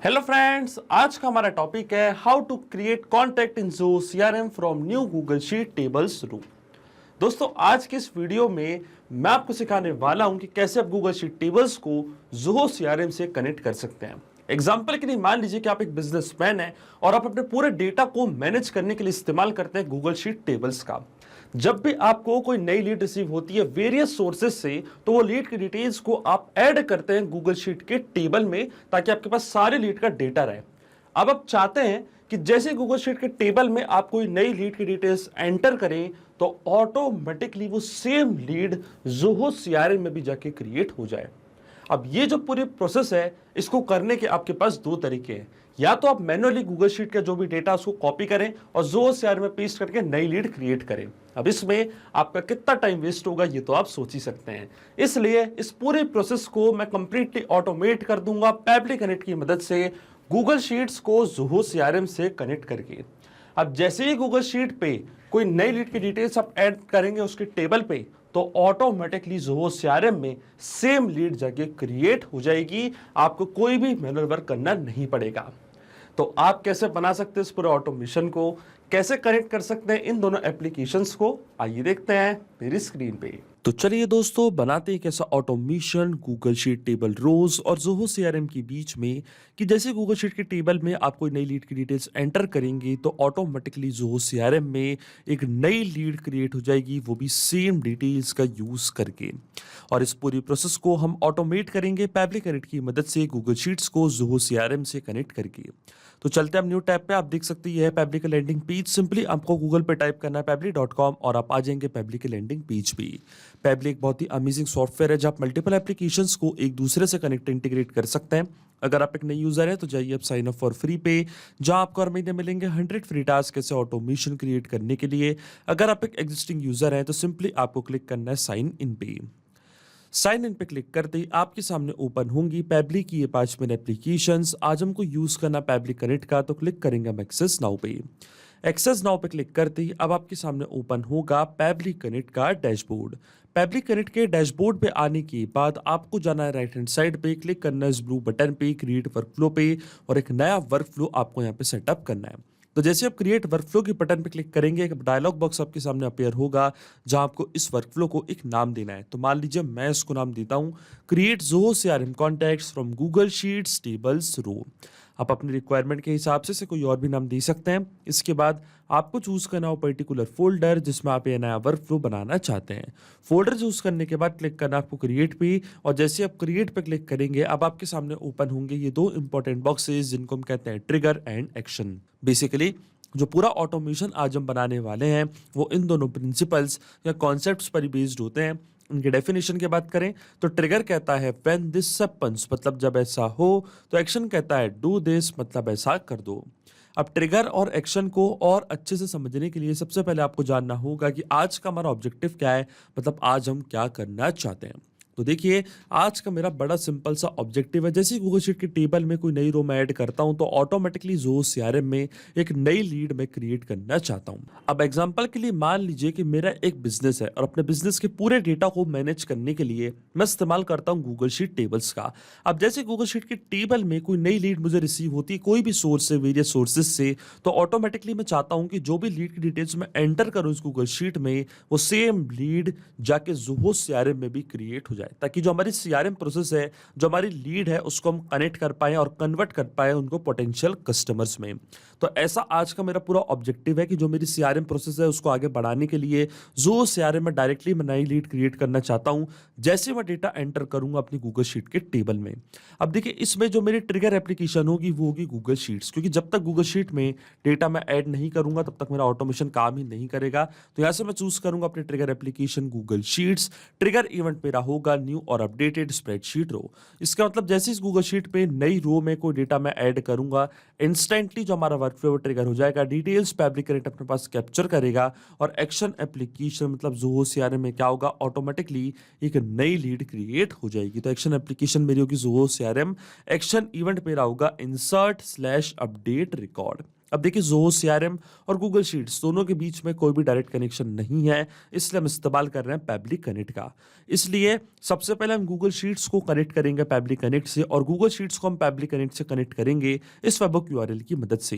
Hello friends, आज का हमारा टॉपिक है how to create contact in Zoho CRM from new Google sheet tables room. दोस्तों, आज के इस वीडियो में मैं आपको सिखाने वाला हूं कि कैसे आप गूगल शीट टेबल्स को ज़ोहो सीआरएम से कनेक्ट कर सकते हैं। एग्जाम्पल के लिए मान लीजिए कि आप एक बिजनेसमैन हैं और आप अपने पूरे डेटा को मैनेज करने के लिए इस्तेमाल करते हैं गूगल शीट टेबल्स का। जब भी आपको कोई नई लीड रिसीव होती है वेरियस सोर्सेज से, तो वो लीड की डिटेल्स को आप ऐड करते हैं गूगल शीट के टेबल में ताकि आपके पास सारे लीड का डेटा रहे। अब आप चाहते हैं कि जैसे गूगल शीट के टेबल में आप कोई नई लीड की डिटेल्स एंटर करें तो ऑटोमेटिकली वो सेम लीड ज़ोहो सीआरएम में भी जाके क्रिएट हो जाए। अब ये जो पूरी प्रोसेस है, इसको करने के आपके पास दो तरीके हैं। या तो आप मैन्युअली गूगल शीट का जो भी डेटा उसको कॉपी करें और ज़ोहो सीआरएम में पेस्ट करके नई लीड क्रिएट करें। अब इसमें आपका कितना टाइम वेस्ट होगा ये तो आप सोच ही सकते हैं। इसलिए इस पूरे प्रोसेस को मैं कंप्लीटली ऑटोमेट कर दूंगा पैबली कनेक्ट की मदद से, गूगल शीट्स को ज़ोहो सीआरएम से कनेक्ट करके। अब जैसे ही गूगल शीट पे कोई नई लीड की डिटेल्स आप ऐड करेंगे उसके टेबल पे, तो ऑटोमेटिकली ज़ोहो सीआरएम में सेम लीड जाके क्रिएट हो जाएगी। आपको कोई भी मैनुअल वर्क करना नहीं पड़ेगा। तो आप कैसे बना सकते हैं इस पूरे ऑटोमेशन को, कैसे कनेक्ट कर सकते हैं इन दोनों एप्लीकेशंस को, आइए देखते हैं मेरी स्क्रीन पे। तो चलिए दोस्तों, बनाते हैं कैसा ऑटोमेशन गूगल शीट टेबल रोज और ज़ोहो सीआरएम के बीच में, कि जैसे गूगल शीट के टेबल में आप कोई नई लीड की डिटेल्स एंटर करेंगे तो ऑटोमेटिकली ज़ोहो सीआरएम में एक नई लीड क्रिएट हो जाएगी, वो भी सेम डिटेल्स का यूज करके। और इस पूरी प्रोसेस को हम ऑटोमेट करेंगे पैबली कनेक्ट की मदद से गूगल शीट्स को ज़ोहो सीआरएम से कनेक्ट करके। तो चलते हैं अब न्यू टैब पे। आप देख सकते हैं यह है पैबली का लैंडिंग पेज। सिंपली आपको गूगल पे टाइप करना है pabbly.com और आप आ जाएंगे पैबली के लैंडिंग पेज पे। पैबली एक बहुत ही अमेजिंग सॉफ्टवेयर है जहाँ आप मल्टीपल एप्लीकेशंस को एक दूसरे से कनेक्ट इंटीग्रेट कर सकते हैं। अगर आप एक नई यूजर है तो जाइए आप साइन अप फॉर फ्री पे, जहां आपको हर महीने मिलेंगे 100 फ्री टास्क ऐसे ऑटोमेशन क्रिएट करने के लिए। अगर आप एक एग्जिस्टिंग यूजर है तो सिंपली आपको क्लिक करना है साइन इन पे। साइन इन पे क्लिक करते ही आपके सामने ओपन होंगी पैबली की ये 5 मिनट एप्लीकेशंस। आज हमको यूज करना पैबली कनेक्ट का, तो क्लिक करेंगे हम एक्सेस नाउ पे। एक्सेस नाउ पे क्लिक करते ही अब आपके सामने ओपन होगा पैबली कनेक्ट का डैशबोर्ड। पैबली कनेक्ट के डैशबोर्ड पे आने के बाद आपको जाना है राइट हैंड साइड पे, क्लिक करना है इस ब्लू बटन पे क्रिएट वर्कफ्लो पे, और एक नया वर्कफ्लो आपको यहाँ पे सेटअप करना है। तो जैसे आप क्रिएट वर्कफ्लो के बटन पे क्लिक करेंगे, एक डायलॉग बॉक्स आपके सामने अपेयर होगा जहां आपको इस वर्कफ्लो को एक नाम देना है। तो मान लीजिए मैं इसको नाम देता हूं create Zoho CRM contacts from Google sheets tables row. आप अपनी रिक्वायरमेंट के हिसाब से कोई और भी नाम दे सकते हैं। इसके बाद आपको चूज करना हो पर्टिकुलर फोल्डर जिसमें आप ये नया वर्कफ्लो बनाना चाहते हैं। फोल्डर चूज करने के बाद क्लिक करना आपको क्रिएट पे, और जैसे आप क्रिएट पे क्लिक करेंगे अब आपके सामने ओपन होंगे ये दो इंपॉर्टेंट बॉक्सेस जिनको हम कहते हैं ट्रिगर एंड एक्शन। बेसिकली जो पूरा ऑटोमेशन आज हम बनाने वाले हैं वो इन दोनों प्रिंसिपल्स या कॉन्सेप्ट्स पर बेस्ड होते हैं। इनके डेफिनेशन की बात करें तो ट्रिगर कहता है व्हेन दिस हैपेंस, मतलब जब ऐसा हो। तो एक्शन कहता है डू दिस, मतलब ऐसा कर दो। अब ट्रिगर और एक्शन को और अच्छे से समझने के लिए सबसे पहले आपको जानना होगा कि आज का हमारा ऑब्जेक्टिव क्या है, मतलब आज हम क्या करना चाहते हैं। तो देखिए, आज का मेरा बड़ा सिंपल सा ऑब्जेक्टिव है। जैसे गूगल शीट के टेबल में कोई नई रो मैं ऐड करता हूं तो ऑटोमेटिकली ज़ोहो सीआरएम में एक नई लीड मैं क्रिएट करना चाहता हूं। अब एग्जांपल के लिए मान लीजिए कि मेरा एक बिजनेस है और अपने बिजनेस के पूरे डेटा को मैनेज करने के लिए मैं इस्तेमाल करता हूं गूगल शीट टेबल्स का। अब जैसे गूगल शीट के टेबल में कोई नई लीड मुझे रिसीव होती है कोई भी सोर्स से, वेरियस सोर्सेज से, तो ऑटोमेटिकली मैं चाहता हूं कि जो भी लीड की डिटेल्स मैं एंटर करूं इस गूगल शीट में वो सेम लीड जाके ज़ोहो सीआरएम में भी क्रिएट हो जाए, ताकि जो हमारी सीआरएम प्रोसेस है, जो हमारी लीड है, उसको हम कनेक्ट कर पाए और कन्वर्ट कर पाए उनको पोटेंशियल कस्टमर्स में। तो ऐसा आज का मेरा पूरा ऑब्जेक्टिव है कि जो मेरी सीआरएम प्रोसेस है उसको आगे बढ़ाने के लिए ज़ोहो सीआरएम में डायरेक्टली मैं नई लीड क्रिएट करना चाहता हूं जैसे मैं डेटा एंटर करूंगा अपनी गूगल शीट के टेबल में। अब देखिए, इसमें जो मेरी ट्रिगर एप्लीकेशन होगी वो होगी गूगल शीट्स, क्योंकि जब तक गूगल शीट में डेटा मैं ऐड नहीं करूंगा तब तक मेरा ऑटोमेशन काम ही नहीं करेगा। तो यहां से मैं चूज करूंगा अपनी trigger application Google sheets. Trigger event मेरा होगा न्यू और अपडेटेड स्प्रेडशीट रो। इसका मतलब जैसे इस गूगल शीट पे नई रो में कोई डेटा मैं ऐड करूंगा, इंस्टेंटली जो हमारा वर्कफ्लो ट्रिगर हो जाएगा, डिटेल्स पैबली कनेक्ट अपने पास कैप्चर करेगा, और एक्शन एप्लीकेशन मतलब ज़ोहो सीआरएम में क्या होगा, ऑटोमेटिकली एक नई लीड क्रिएट हो जाएगी। तो एक्शन एप्लीकेशन मेरी होगी ज़ोहो सीआरएम। एक्शन इवेंट मेरा होगा इंसर्ट स्लैश अपडेट रिकॉर्ड। अब देखिए ज़ोहो सीआरएम और गूगल शीट्स दोनों के बीच में कोई भी डायरेक्ट कनेक्शन नहीं है, इसलिए हम इस्तेमाल कर रहे हैं पैबली कनेक्ट का। इसलिए सबसे पहले हम गूगल शीट्स को कनेक्ट करेंगे पैबली कनेक्ट से और गूगल शीट्स को हम पैबली कनेक्ट से कनेक्ट करेंगे इस वेबहोok यूआरएल की मदद से।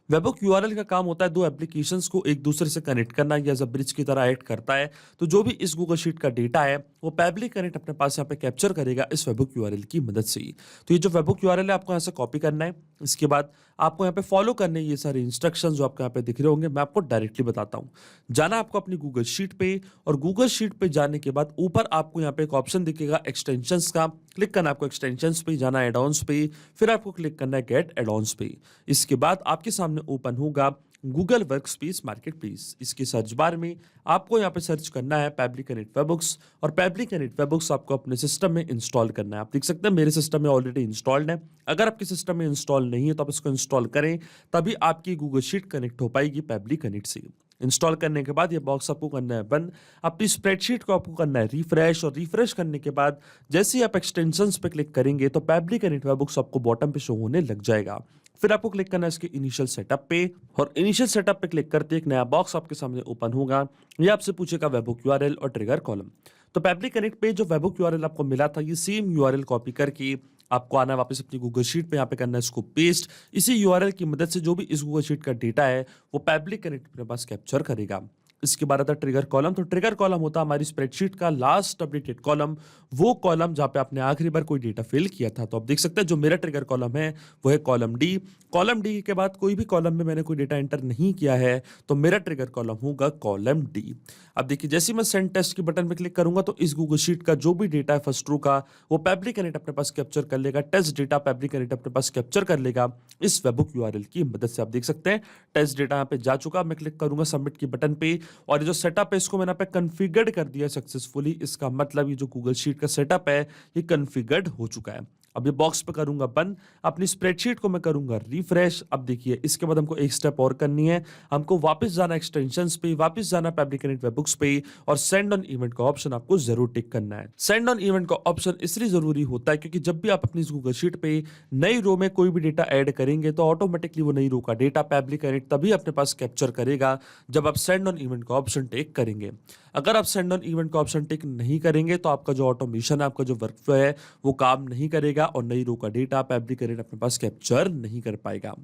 वेबहोok यूआरएल का काम होता है दो एप्लीकेशंस को एक दूसरे से कनेक्ट करना या एज अ ब्रिज की तरह ऐड करता है। तो जो भी इस गूगल शीट का डेटा है वो पैबली कनेक्ट अपने पास यहाँ पे कैप्चर करेगा इस वेबहोok यूआरएल की मदद से। तो ये जो वेबहोok यूआरएल है आपको यहाँ से कॉपी करना है। इसके बाद आपको यहाँ पे फॉलो करने ये सारे इंस्ट्रक्शंस जो आपको यहाँ पे दिख रहे होंगे, मैं आपको डायरेक्टली बताता हूँ। जाना आपको अपनी गूगल शीट पे और गूगल शीट पे जाने के बाद ऊपर आपको यहाँ पे एक ऑप्शन दिखेगा एक्सटेंशंस का, क्लिक करना है आपको एक्सटेंशंस पे, जाना एड ऑन्स पे, फिर आपको क्लिक करना है गेट एड ऑन्स पे। इसके बाद आपके सामने ओपन होगा गूगल वर्कस्पेस मार्केटप्लेस। इसके सर्च बार में आपको यहाँ पे सर्च करना है पैबली कनेक्ट वेबहुक्स और पैबली कनेक्ट वेबहुक्स आपको अपने सिस्टम में इंस्टॉल करना है। आप देख सकते हैं मेरे सिस्टम में ऑलरेडी इंस्टॉल्ड है। अगर आपके सिस्टम में इंस्टॉल नहीं है तो आप इसको इंस्टॉल करें, तभी आपकी गूगल शीट कनेक्ट हो पाएगी पैबली कनेक्ट से। इंस्टॉल करने के बाद ये बॉक्स आपको करना है बंद। अपनी स्प्रेडशीट को आपको करना है रिफ्रेश और रिफ्रेश करने के बाद जैसे ही आप एक्सटेंशंस पे क्लिक करेंगे तो पैबली कनेक्ट वेबहुक्स आपको बॉटम पे शो होने लग जाएगा। फिर आपको क्लिक करना है इसके इनिशियल सेटअप पे और इनिशियल सेटअप पे क्लिक करते एक नया बॉक्स आपके सामने ओपन होगा। ये आपसे पूछेगा वेबहुक यूआरएल और ट्रिगर कॉलम। तो पैबली कनेक्ट पे जो वेबहुक यूआरएल आपको मिला था ये सेम यूआरएल कॉपी करके आपको आना है वापस अपनी गूगल शीट पे, यहाँ पे करना है इसको पेस्ट। इसी यूआरएल की मदद से जो भी इस गूगल शीट का डेटा है वो पैबली कनेक्ट अपने पास कैप्चर करेगा। इसके बाद आता है ट्रिगर कॉलम। तो ट्रिगर कॉलम होता है हमारी स्प्रेडशीट का लास्ट अपडेटेड कॉलम, वो कॉलम जहाँ पे आपने आखिरी बार कोई डेटा फिल किया था। तो आप देख सकते हैं जो मेरा ट्रिगर कॉलम है वो है कॉलम डी। कॉलम डी के बाद कोई भी कॉलम में मैंने कोई डेटा एंटर नहीं किया है तो मेरा ट्रिगर कॉलम होगा कॉलम डी। अब देखिए जैसे ही मैं सेंड टेस्ट की बटन पे क्लिक करूंगा तो इस गूगल शीट का जो भी डेटा है फर्स्ट रो का वो पैबली कनेक्ट अपने पास कैप्चर कर लेगा। टेस्ट डेटा पैबली कनेक्ट अपने पास कैप्चर कर लेगा इस वेबहुक यूआरएल की मदद से। आप देख सकते हैं टेस्ट डेटा यहाँ पे जा चुका। मैं क्लिक करूंगा सबमिट की बटन पे और ये जो सेटअप है इसको मैंने यहाँ पे कॉन्फ़िगर्ड कर दिया सक्सेसफुली। इसका मतलब ये जो गूगल शीट का सेटअप है ये कॉन्फ़िगर्ड हो चुका है। अब ये बॉक्स पे करूंगा बंद, अपनी स्प्रेडशीट को मैं करूंगा रिफ्रेश। अब देखिए इसके बाद हमको एक स्टेप और करनी है, हमको वापस जाना एक्सटेंशंस पे, वापस जाना पैबली कनेक्ट वेबहुक्स पे और सेंड ऑन इवेंट का ऑप्शन आपको जरूर टिक करना है। सेंड ऑन इवेंट का ऑप्शन इसलिए जरूरी होता है क्योंकि जब भी आप अपनी गूगल शीट पे नई रो में कोई भी डेटा ऐड करेंगे तो ऑटोमेटिकली वो नई रो का डेटा पैबली कनेक्ट तभी अपने पास कैप्चर करेगा जब आप सेंड ऑन इवेंट का ऑप्शन टिक करेंगे। अगर आप सेंड ऑन इवेंट का ऑप्शन टिक नहीं करेंगे तो आपका जो ऑटोमेशन है, आपका जो वर्कफ्लो है वो काम नहीं करेगा और नई रो का डेटा पैबली कनेक्ट अपने पास कैप्चर नहीं कर पाएगा।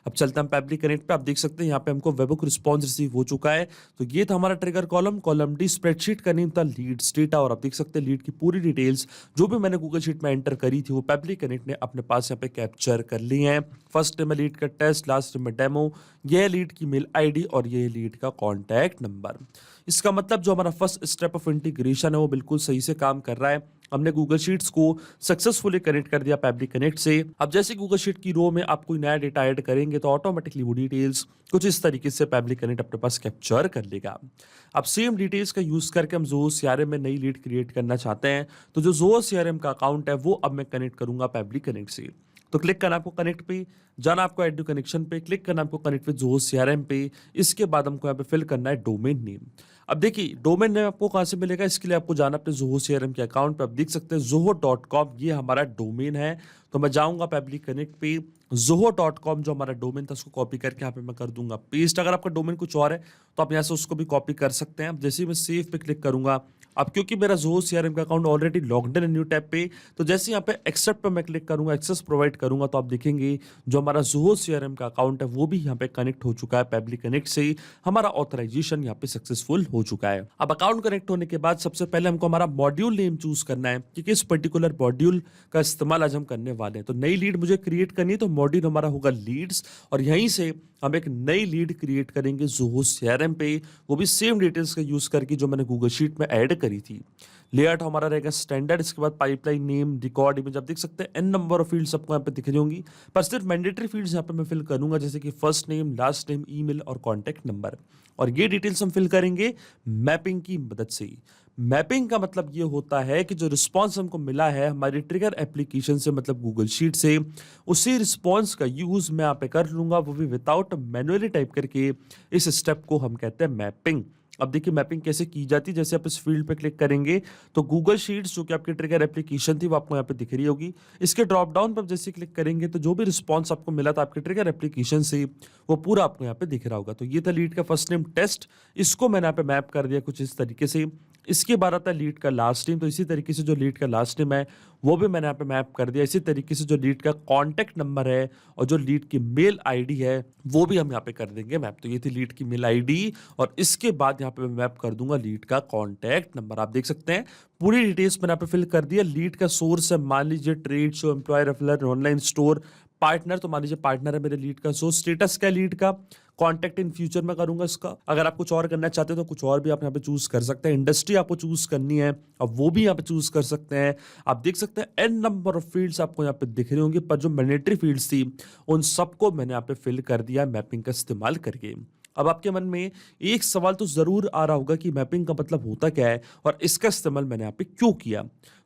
अब चलते हैं पैबली कनेक्ट पे। आप देख सकते हैं यहाँ पे हमको वेबहुक रिस्पॉन्स रिसीव हो चुका है। तो ये था हमारा trigger column. Column D spreadsheet का नेम था लीड्स डेटा और आप देख सकते हैं लीड की पूरी डिटेल्स जो भी मैंने गूगल शीट में एंटर करी थी वो पैबली कनेक्ट ने अपने पास यहाँ पे कैप्चर कर ली है। फर्स्ट में लीड का टेस्ट, लास्ट में डेमो, ये लीड की मेल आईडी और ये लीड का कॉन्टैक्ट नंबर। इसका मतलब जो हमारा फर्स्ट स्टेप ऑफ इंटीग्रेशन है वो बिल्कुल सही से काम कर रहा है। हमने गूगल शीट्स को सक्सेसफुली कनेक्ट कर दिया पैबली कनेक्ट से। अब जैसे गूगल शीट की रो में आप कोई नया डेटा ऐड करेंगे तो ऑटोमेटिकली वो डिटेल्स कुछ इस तरीके से पैबली कनेक्ट अपने पास कैप्चर कर लेगा। अब सेम डिटेल्स का यूज करके हम ज़ोहो सीआरएम में नई लीड क्रिएट करना चाहते हैं। तो जो ज़ोहो सीआरएम का अकाउंट है वो अब मैं कनेक्ट करूंगा पैबली कनेक्ट से। तो क्लिक करना आपको कनेक्ट पे, जाना आपको एड टू कनेक्शन पे, क्लिक करना आपको कनेक्ट विद ज़ोहो सीआरएम पे। इसके बाद हमको यहाँ पे फिल करना है डोमेन नेम। अब देखिए डोमेन नेम आपको कहाँ से मिलेगा, इसके लिए आपको जाना अपने ज़ोहो सीआरएम के अकाउंट पे। आप देख सकते हैं zoho.com ये हमारा डोमेन है। तो मैं जाऊंगा पैबली कनेक्ट पे, zoho.com जो हमारा डोमेन था उसको कॉपी करके यहाँ पे मैं कर दूंगा पेस्ट। अगर आपका डोमेन कुछ और है तो आप यहाँ से उसको भी कॉपी कर सकते हैं। अब जैसे ही मैं सेव पे क्लिक करूंगा, अब क्योंकि मेरा ज़ोहो सीआरएम का अकाउंट ऑलरेडी लॉग्ड इन है न्यू टैब पे, तो जैसे यहाँ पे एक्सेप्ट पे मैं क्लिक करूंगा, एक्सेस प्रोवाइड करूंगा तो आप देखेंगे जो हमारा ज़ोहो सीआरएम का अकाउंट है वो भी यहाँ पे कनेक्ट हो चुका है पैबली कनेक्ट से। हमारा ऑथराइजेशन यहाँ पे सक्सेसफुल हो चुका है। अब अकाउंट कनेक्ट होने के बाद सबसे पहले हमको हमारा मॉड्यूल नेम चूज करना है कि किस पर्टिकुलर मॉड्यूल का इस्तेमाल आज हम करने वाले हैं। तो नई लीड मुझे क्रिएट करनी है तो मॉड्यूल हमारा होगा लीड्स और यहीं से हम एक नई लीड क्रिएट करेंगे ज़ोहो सीआरएम पे, वो भी सेम डिटेल्स का यूज करके जो मैंने गूगल शीट में ऐड करी थी। लेआउट हमारा रहेगा स्टैंडर्ड। इसके बाद पाइपलाइन नेम, रिकॉर्ड इमेज। आप देख सकते हैं एन नंबर ऑफ फील्ड्स आपको यहाँ पे दिख रही होंगी, पर सिर्फ मैंडेटरी फील्ड्स यहाँ पे मैं फिल करूंगा जैसे कि first name, last name, email और कॉन्टैक्ट नंबर। और ये डिटेल्स हम फिल करेंगे मैपिंग की मदद से। मैपिंग का मतलब ये होता है कि जो रिस्पॉन्स हमको मिला है हमारी ट्रिगर एप्लीकेशन से, मतलब गूगल शीट से, उसी रिस्पॉन्स का यूज मैं यहाँ पे कर लूंगा, वो भी विदाउट मैनुअली टाइप करके। इस स्टेप को हम कहते हैं मैपिंग। अब देखिए मैपिंग कैसे की जाती है। जैसे आप इस फील्ड पे क्लिक करेंगे तो गूगल शीट्स जो कि आपकी ट्रिगर एप्लीकेशन थी वो आपको यहाँ पे दिख रही होगी। इसके ड्रॉप डाउन पर जैसे क्लिक करेंगे तो जो भी रिस्पॉन्स आपको मिला था आपके ट्रिगर एप्लीकेशन से वो पूरा आपको यहाँ पे दिख रहा होगा। तो ये था लीड का फर्स्ट नेम टेस्ट, इसको मैंने यहाँ पे मैप कर दिया कुछ इस तरीके से। इसके बाद आता है लीड का लास्ट नेम, तो इसी तरीके से जो लीड का लास्ट नेम है वो भी मैंने यहाँ पे मैप कर दिया। इसी तरीके से जो लीड का कॉन्टैक्ट नंबर है और जो लीड की मेल आईडी है वो भी हम यहाँ पे कर देंगे मैप। तो ये थी लीड की मेल आईडी और इसके बाद यहाँ पे मैं मैप कर दूंगा लीड का कॉन्टैक्ट नंबर। आप देख सकते हैं पूरी डिटेल्स मैंने यहाँ पे फिल कर दिया। लीड का सोर्स है मान लीजिए trade show, employer referral, online store, partner, तो मान लीजिए पार्टनर है मेरे लीड का। सो स्टेटस क्या है लीड का, कॉन्टैक्ट इन फ्यूचर में करूंगा इसका। अगर आप कुछ और करना चाहते हैं तो कुछ और भी आप यहाँ पे चूज कर सकते हैं। इंडस्ट्री आपको चूज करनी है अब वो भी यहाँ पे चूज कर सकते हैं। आप देख सकते हैं एन नंबर ऑफ फील्ड्स आपको यहाँ पे दिख रही होंगी, पर जो मैंडेटरी फील्ड्स थी उन सबको मैंने यहाँ पे फिल कर दिया मैपिंग का इस्तेमाल करके। अब आपके मन में एक सवाल तो जरूर आ रहा होगा कि मैपिंग का मतलब होता क्या है और इसका इस्तेमाल मैंने यहाँ पे क्यों किया।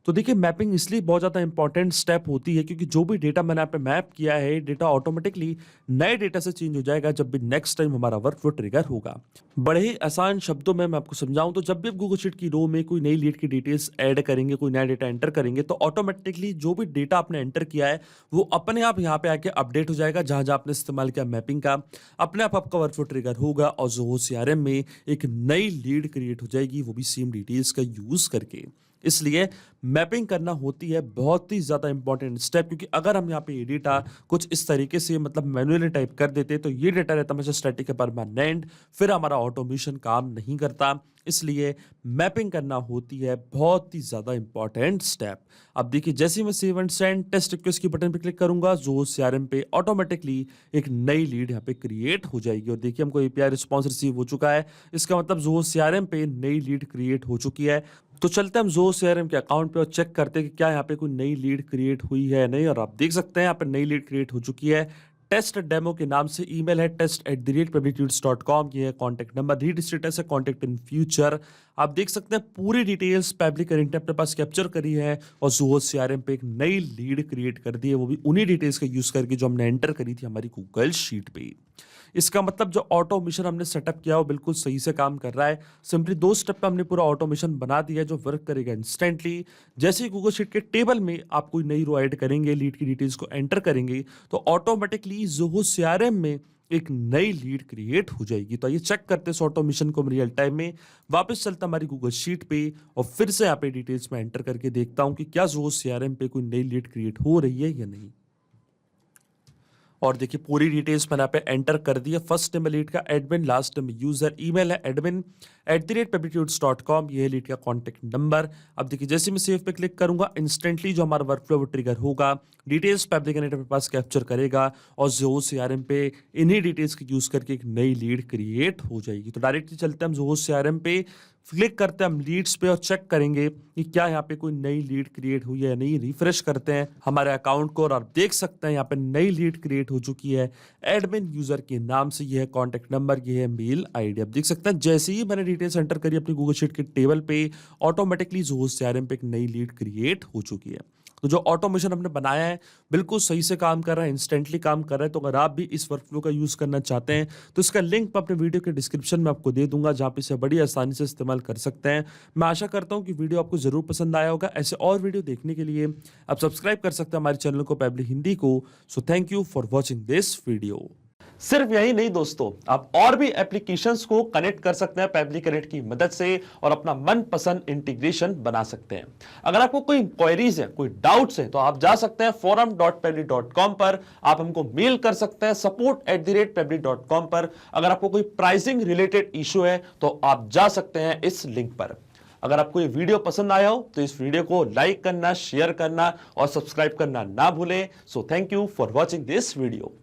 तो देखिए मैपिंग इसलिए बहुत ज़्यादा इंपॉर्टेंट स्टेप होती है क्योंकि जो भी डेटा मैंने यहाँ पे मैप किया है डेटा ऑटोमेटिकली नए डेटा से चेंज हो जाएगा जब भी नेक्स्ट टाइम हमारा वर्कफ्लो ट्रिगर होगा। बड़े ही आसान शब्दों में मैं आपको समझाऊं तो जब भी आप गूगल शीट की रो में कोई नई लीड की डिटेल्स ऐड करेंगे, कोई नया डेटा एंटर करेंगे तो ऑटोमेटिकली जो भी डेटा आपने एंटर किया है वो अपने आप यहाँ पे आके अपडेट हो जाएगा। जहां जहां आपने इस्तेमाल किया मैपिंग का अपने आप आपका वर्कफ्लो ट्रिगर होगा और जो सीआरएम में एक नई लीड क्रिएट हो जाएगी वो भी सेम डिटेल्स का यूज करके। इसलिए मैपिंग करना होती है बहुत ही ज़्यादा इंपॉर्टेंट स्टेप, क्योंकि अगर हम यहाँ पे ये डेटा कुछ इस तरीके से मतलब मैन्युअली टाइप कर देते तो ये डेटा रहता हमेशा स्टैटिक है परमानेंट, फिर हमारा ऑटोमेशन काम नहीं करता। इसलिए मैपिंग करना होती है बहुत ही ज़्यादा इंपॉर्टेंट स्टेप। अब देखिए जैसे ही मैं save and send test request की बटन पे क्लिक करूंगा जो सीआरएम पे ऑटोमेटिकली एक नई लीड यहाँ पे क्रिएट हो जाएगी। और देखिए हमको एपीआई रिस्पॉन्स रिसीव हो चुका है, इसका मतलब जो सीआरएम पे नई लीड क्रिएट हो चुकी है। तो चलते हैं हम जो सीआरएम के अकाउंट पे और चेक करते हैं कि क्या यहाँ पे कोई नई लीड क्रिएट हुई है नहीं। और आप देख सकते हैं यहाँ पे नई लीड क्रिएट हो चुकी है। टेस्ट डेमो के नाम से ईमेल है test@publictudes.com, ये है कॉन्टैक्ट नंबर, रीड स्टेटस है कॉन्टैक्ट इन फ्यूचर। आप देख सकते हैं पूरी डिटेल्स पब्लिक करंट ने अपने पास कैप्चर करी है और जो सीआरएम पे एक नई लीड क्रिएट कर दी है वो भी उन्हीं डिटेल्स का यूज करके जो हमने एंटर करी थी हमारी गूगल शीट पे। इसका मतलब जो ऑटोमेशन हमने सेटअप किया वो बिल्कुल सही से काम कर रहा है। सिंपली 2 स्टेप पे हमने पूरा ऑटोमेशन बना दिया है जो वर्क करेगा इंस्टेंटली। जैसे ही गूगल शीट के टेबल में आप कोई नई रो ऐड करेंगे, लीड की डिटेल्स को एंटर करेंगे तो ऑटोमेटिकली जोहो सीआरएम में एक नई लीड क्रिएट हो जाएगी। तो आइए चेक करते हैं इस ऑटोमेशन को रियल टाइम में। वापस चलता हमारी गूगल शीट पे और फिर से यहाँ पे डिटेल्स में एंटर करके देखता हूँ कि क्या जोहो सीआरएम पे कोई नई लीड क्रिएट हो रही है या नहीं। और देखिए पूरी डिटेल्स मैंने यहाँ पे एंटर कर दी है। फर्स्ट नेम लीड का admin, last name user, email है admin@publictudes.com, ये है लीड का कॉन्टैक्ट नंबर। अब देखिए जैसे मैं सेव पे क्लिक करूंगा इंस्टेंटली जो हमारा वर्कफ्लो वो ट्रिगर होगा, डिटेल्स पब्लिक अपने पास कैप्चर करेगा और जो सीआरएम पे इन्हीं डिटेल्स के यूज करके एक नई लीड क्रिएट हो जाएगी। तो डायरेक्टली चलते हैं हम जो सीआरएम पे, क्लिक करते हैं हम लीड्स पे और चेक करेंगे कि क्या यहाँ पे कोई नई लीड क्रिएट हुई है या नहीं। रिफ्रेश करते हैं हमारे अकाउंट को और आप देख सकते हैं यहाँ पे नई लीड क्रिएट हो चुकी है एडमिन यूजर के नाम से। ये है कॉन्टैक्ट नंबर, ये है मेल आईडी। आप देख सकते हैं जैसे ही मैंने डिटेल्स एंटर करी अपनी गूगल शीट के टेबल पे ऑटोमेटिकली जो सीआरएम पे एक नई लीड क्रिएट हो चुकी है। तो जो ऑटोमेशन हमने बनाया है बिल्कुल सही से काम कर रहा है, इंस्टेंटली काम कर रहा है। तो अगर आप भी इस वर्कफ्लो का यूज करना चाहते हैं तो इसका लिंक मैं अपने वीडियो के डिस्क्रिप्शन में आपको दे दूंगा जहां पे इसे बड़ी आसानी से इस्तेमाल कर सकते हैं। मैं आशा करता हूं कि वीडियो आपको जरूर पसंद आया होगा। ऐसे और वीडियो देखने के लिए आप सब्सक्राइब कर सकते हैं हमारे चैनल को पब्लिक हिंदी को। So thank you for watching this video. सिर्फ यही नहीं दोस्तों, आप और भी एप्लीकेशंस को कनेक्ट कर सकते हैं पब्लिक कनेक्ट की मदद से और अपना मनपसंद इंटीग्रेशन बना सकते हैं। अगर आपको कोई इंक्वायरीज है, कोई डाउट्स है तो आप जा सकते हैं forum.pabli.com पर, आप हमको मेल कर सकते हैं support@pabli.com पर। अगर आपको कोई प्राइसिंग रिलेटेड इशू है तो आप जा सकते हैं इस लिंक पर। अगर आपको ये वीडियो पसंद आया हो तो इस वीडियो को लाइक करना, शेयर करना और सब्सक्राइब करना ना भूलें। So thank you for watching this video.